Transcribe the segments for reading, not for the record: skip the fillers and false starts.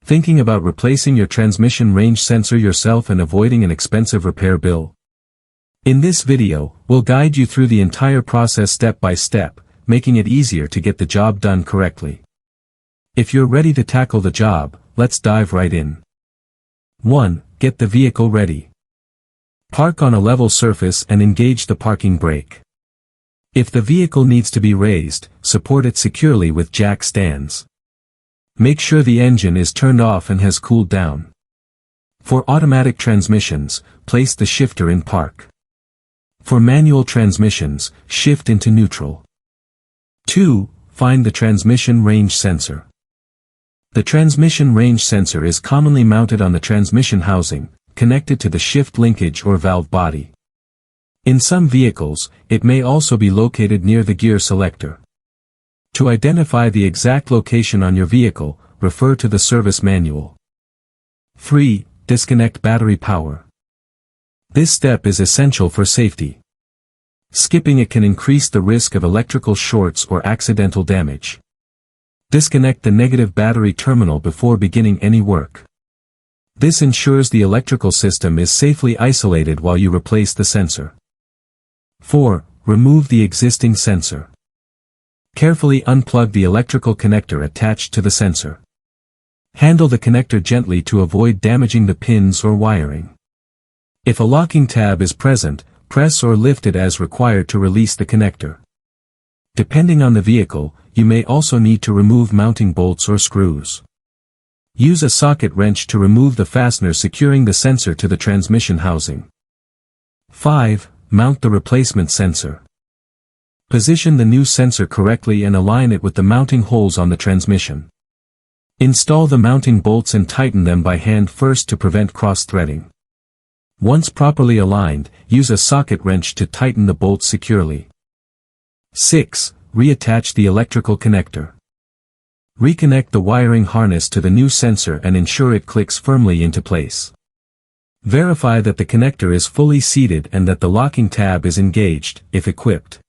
Thinking about replacing your transmission range sensor yourself and avoiding an expensive repair bill? In this video, we'll guide you through the entire process step by step, making it easier to get the job done correctly. If you're ready to tackle the job, let's dive right in. 1. Get the vehicle ready. Park on a level surface and engage the parking brake. If the vehicle needs to be raised, support it securely with jack stands. Make sure the engine is turned off and has cooled down. For automatic transmissions, place the shifter in park. For manual transmissions, shift into neutral. 2. Find the transmission range sensor. The transmission range sensor is commonly mounted on the transmission housing, connected to the shift linkage or valve body. In some vehicles, it may also be located near the gear selector. To identify the exact location on your vehicle, refer to the service manual. 3. Disconnect battery power. This step is essential for safety. Skipping it can increase the risk of electrical shorts or accidental damage. Disconnect the negative battery terminal before beginning any work. This ensures the electrical system is safely isolated while you replace the sensor. 4. Remove the existing sensor. Carefully unplug the electrical connector attached to the sensor. Handle the connector gently to avoid damaging the pins or wiring. If a locking tab is present, press or lift it as required to release the connector. Depending on the vehicle, you may also need to remove mounting bolts or screws. Use a socket wrench to remove the fastener securing the sensor to the transmission housing. 5. Mount the replacement sensor. Position the new sensor correctly and align it with the mounting holes on the transmission. Install the mounting bolts and tighten them by hand first to prevent cross-threading. Once properly aligned, use a socket wrench to tighten the bolts securely. 6. Reattach the electrical connector. Reconnect the wiring harness to the new sensor and ensure it clicks firmly into place. Verify that the connector is fully seated and that the locking tab is engaged, if equipped.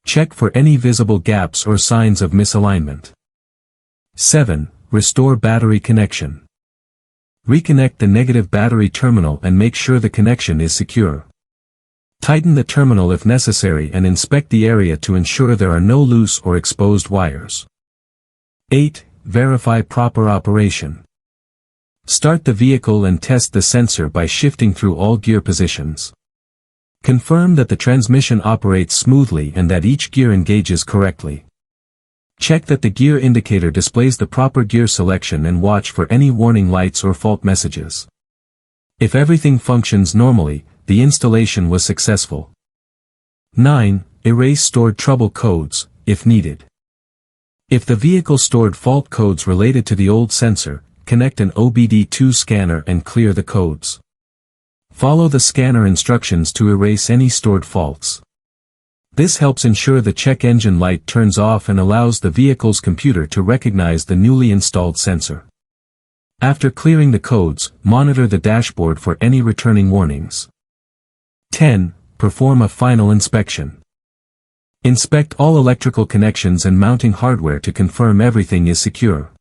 Check for any visible gaps or signs of misalignment. 7. Restore battery connection. Reconnect the negative battery terminal and make sure the connection is secure. Tighten the terminal if necessary and inspect the area to ensure there are no loose or exposed wires. 8. Verify proper operation. Start the vehicle and test the sensor by shifting through all gear positions. Confirm that the transmission operates smoothly and that each gear engages correctly. Check that the gear indicator displays the proper gear selection and watch for any warning lights or fault messages. If everything functions normally, the installation was successful. 9. Erase stored trouble codes, if needed. If the vehicle stored fault codes related to the old sensor, connect an OBD2 scanner and clear the codes. Follow the scanner instructions to erase any stored faults. This helps ensure the check engine light turns off and allows the vehicle's computer to recognize the newly installed sensor. After clearing the codes, monitor the dashboard for any returning warnings. 10. Perform a final inspection. Inspect all electrical connections and mounting hardware to confirm everything is secure.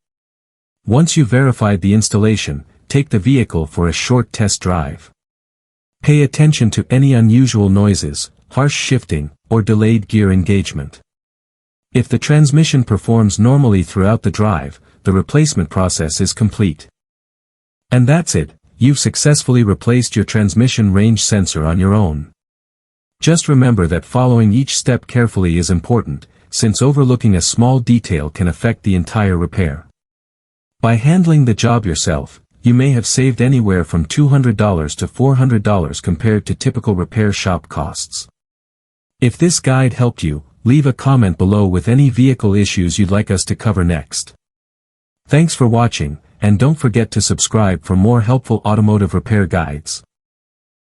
Once you've verified the installation, take the vehicle for a short test drive. Pay attention to any unusual noises, harsh shifting, or delayed gear engagement. If the transmission performs normally throughout the drive, the replacement process is complete. And that's it, you've successfully replaced your transmission range sensor on your own. Just remember that following each step carefully is important, since overlooking a small detail can affect the entire repair. By handling the job yourself, you may have saved anywhere from $200 to $400 compared to typical repair shop costs. If this guide helped you, leave a comment below with any vehicle issues you'd like us to cover next. Thanks for watching, and don't forget to subscribe for more helpful automotive repair guides.